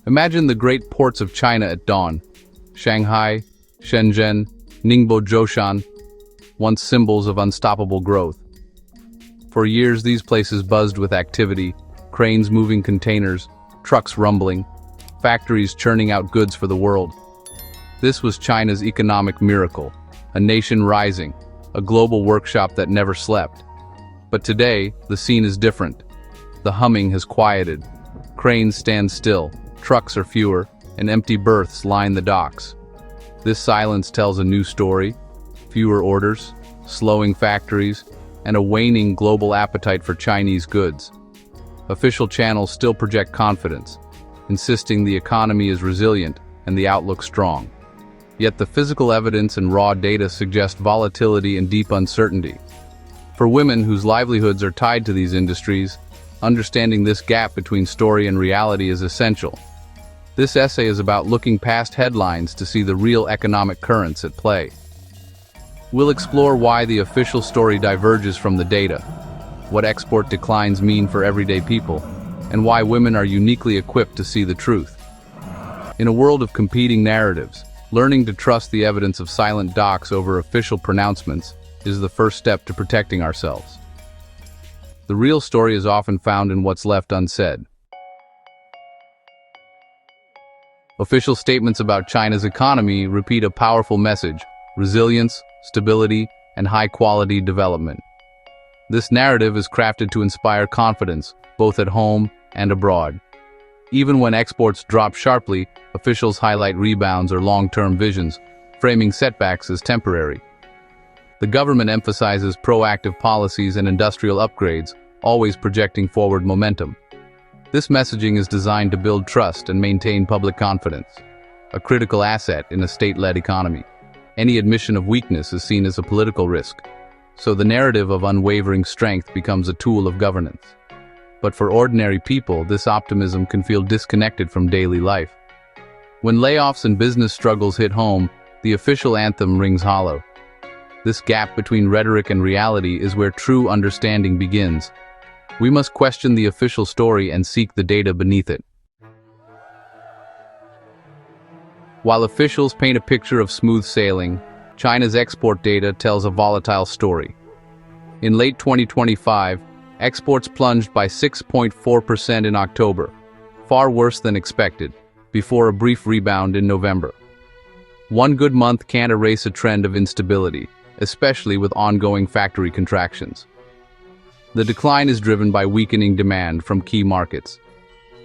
Imagine the great ports of China at dawn. Shanghai, Shenzhen, Ningbo Zhoushan, once symbols of unstoppable growth. For years, these places buzzed with activity, cranes moving containers, trucks rumbling, factories churning out goods for the world. This was China's economic miracle, a nation rising, a global workshop that never slept. But today, the scene is different. The humming has quieted. Cranes stand still, trucks are fewer, and empty berths line the docks. This silence tells a new story: fewer orders, slowing factories, and a waning global appetite for Chinese goods. Official channels still project confidence, insisting the economy is resilient and the outlook strong. Yet the physical evidence and raw data suggest volatility and deep uncertainty. For women whose livelihoods are tied to these industries, understanding this gap between story and reality is essential. This essay is about looking past headlines to see the real economic currents at play. We'll explore why the official story diverges from the data, what export declines mean for everyday people, and why women are uniquely equipped to see the truth. In a world of competing narratives, learning to trust the evidence of silent docs over official pronouncements is the first step to protecting ourselves. The real story is often found in what's left unsaid. Official statements about China's economy repeat a powerful message: resilience, stability, and high-quality development. This narrative is crafted to inspire confidence, both at home and abroad. Even when exports drop sharply, officials highlight rebounds or long-term visions, framing setbacks as temporary. The government emphasizes proactive policies and industrial upgrades, always projecting forward momentum. This messaging is designed to build trust and maintain public confidence, a critical asset in a state-led economy. Any admission of weakness is seen as a political risk, so the narrative of unwavering strength becomes a tool of governance. But for ordinary people, this optimism can feel disconnected from daily life. When layoffs and business struggles hit home, the official anthem rings hollow. This gap between rhetoric and reality is where true understanding begins. We must question the official story and seek the data beneath it. While officials paint a picture of smooth sailing, China's export data tells a volatile story. In late 2025, exports plunged by 6.4% in October, far worse than expected, before a brief rebound in November. One good month can't erase a trend of instability, especially with ongoing factory contractions. The decline is driven by weakening demand from key markets.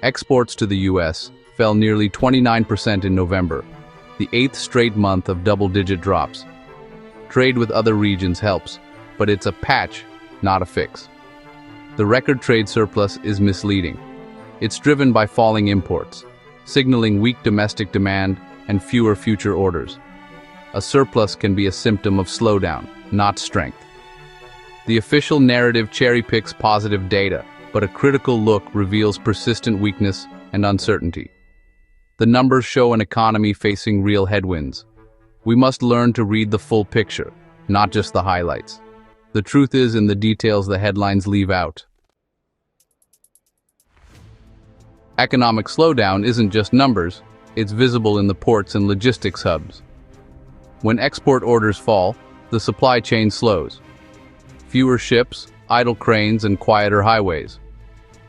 Exports to the US fell nearly 29% in November, the 8th straight month of double-digit drops. Trade with other regions helps, but it's a patch, not a fix. The record trade surplus is misleading. It's driven by falling imports, signaling weak domestic demand and fewer future orders. A surplus can be a symptom of slowdown, not strength. The official narrative cherry-picks positive data, but a critical look reveals persistent weakness and uncertainty. The numbers show an economy facing real headwinds. We must learn to read the full picture, not just the highlights. The truth is in the details the headlines leave out. Economic slowdown isn't just numbers, it's visible in the ports and logistics hubs. When export orders fall, the supply chain slows. Fewer ships, idle cranes, and quieter highways.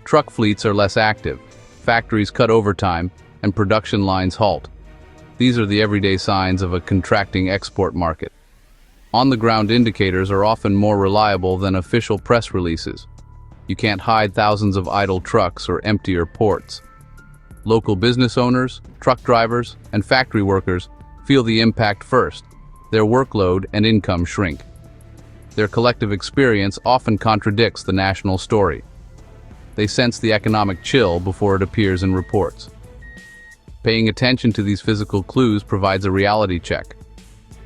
Truck fleets are less active, factories cut overtime, and production lines halt. These are the everyday signs of a contracting export market. On-the-ground indicators are often more reliable than official press releases. You can't hide thousands of idle trucks or emptier ports. Local business owners, truck drivers, and factory workers feel the impact first. Their workload and income shrink. Their collective experience often contradicts the national story. They sense the economic chill before it appears in reports. Paying attention to these physical clues provides a reality check.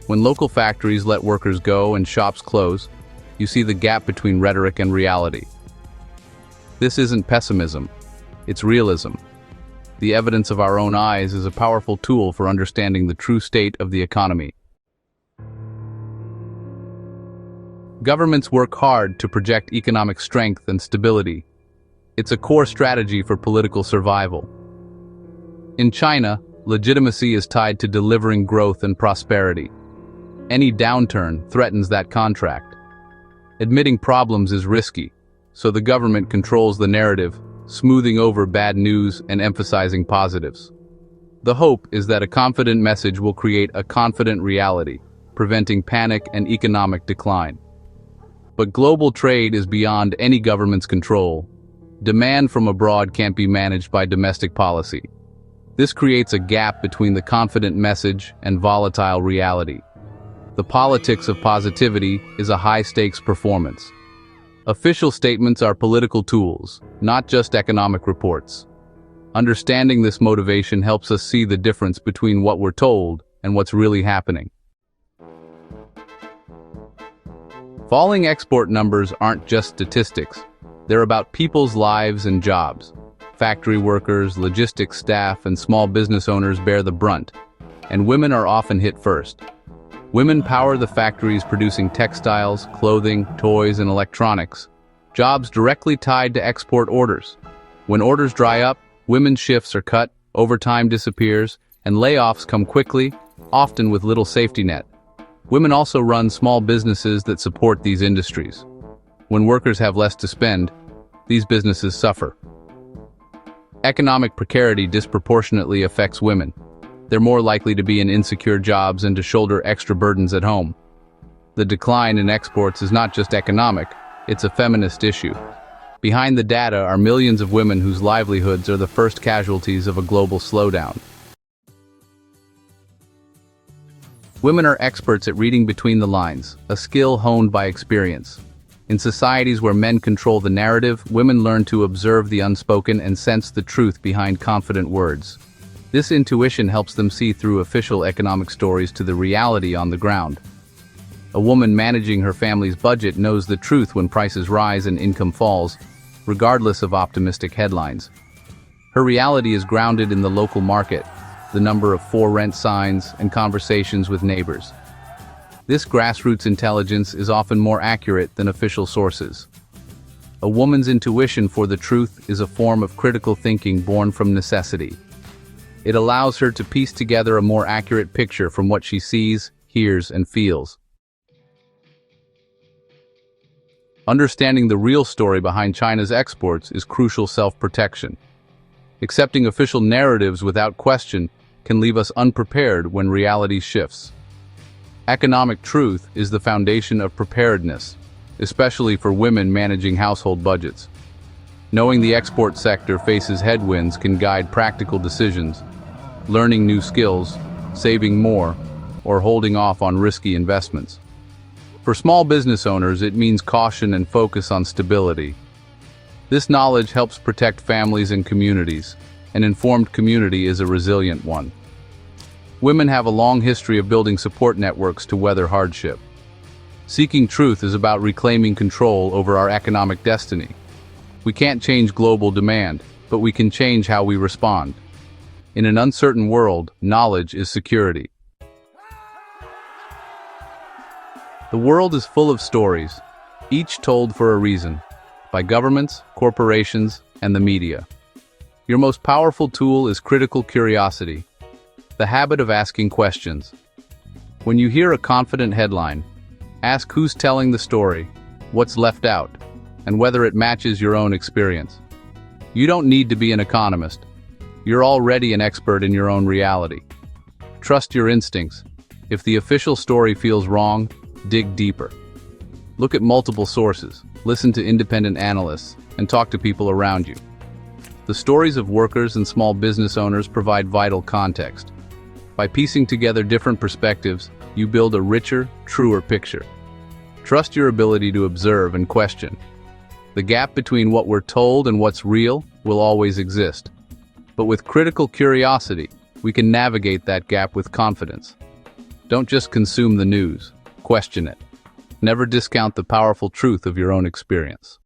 When local factories let workers go and shops close, you see the gap between rhetoric and reality. This isn't pessimism, it's realism. The evidence of our own eyes is a powerful tool for understanding the true state of the economy. Governments work hard to project economic strength and stability. It's a core strategy for political survival. In China, legitimacy is tied to delivering growth and prosperity. Any downturn threatens that contract. Admitting problems is risky, so the government controls the narrative, smoothing over bad news and emphasizing positives. The hope is that a confident message will create a confident reality, preventing panic and economic decline. But global trade is beyond any government's control. Demand from abroad can't be managed by domestic policy. This creates a gap between the confident message and volatile reality. The politics of positivity is a high-stakes performance. Official statements are political tools, not just economic reports. Understanding this motivation helps us see the difference between what we're told and what's really happening. Falling export numbers aren't just statistics. They're about people's lives and jobs. Factory workers, logistics staff, and small business owners bear the brunt, and women are often hit first. Women power the factories producing textiles, clothing, toys, and electronics, jobs directly tied to export orders. When orders dry up, women's shifts are cut, overtime disappears, and layoffs come quickly, often with little safety net. Women also run small businesses that support these industries. When workers have less to spend, these businesses suffer. Economic precarity disproportionately affects women. They're more likely to be in insecure jobs and to shoulder extra burdens at home. The decline in exports is not just economic, it's a feminist issue. Behind the data are millions of women whose livelihoods are the first casualties of a global slowdown. Women are experts at reading between the lines, a skill honed by experience. In societies where men control the narrative, women learn to observe the unspoken and sense the truth behind confident words. This intuition helps them see through official economic stories to the reality on the ground. A woman managing her family's budget knows the truth when prices rise and income falls, regardless of optimistic headlines. Her reality is grounded in the local market, the number of for rent signs, and conversations with neighbors. This grassroots intelligence is often more accurate than official sources. A woman's intuition for the truth is a form of critical thinking born from necessity. It allows her to piece together a more accurate picture from what she sees, hears, and feels. Understanding the real story behind China's exports is crucial self-protection. Accepting official narratives without question can leave us unprepared when reality shifts. Economic truth is the foundation of preparedness, especially for women managing household budgets. Knowing the export sector faces headwinds can guide practical decisions, learning new skills, saving more, or holding off on risky investments. For small business owners, it means caution and focus on stability. This knowledge helps protect families and communities. An informed community is a resilient one. Women have a long history of building support networks to weather hardship. Seeking truth is about reclaiming control over our economic destiny. We can't change global demand, but we can change how we respond. In an uncertain world, knowledge is security. The world is full of stories, each told for a reason, by governments, corporations, and the media. Your most powerful tool is critical curiosity, the habit of asking questions. When you hear a confident headline, ask who's telling the story, what's left out, and whether it matches your own experience. You don't need to be an economist. You're already an expert in your own reality. Trust your instincts. If the official story feels wrong, dig deeper. Look at multiple sources, listen to independent analysts, and talk to people around you. The stories of workers and small business owners provide vital context. By piecing together different perspectives, you build a richer, truer picture. Trust your ability to observe and question. The gap between what we're told and what's real will always exist. But with critical curiosity, we can navigate that gap with confidence. Don't just consume the news, question it. Never discount the powerful truth of your own experience.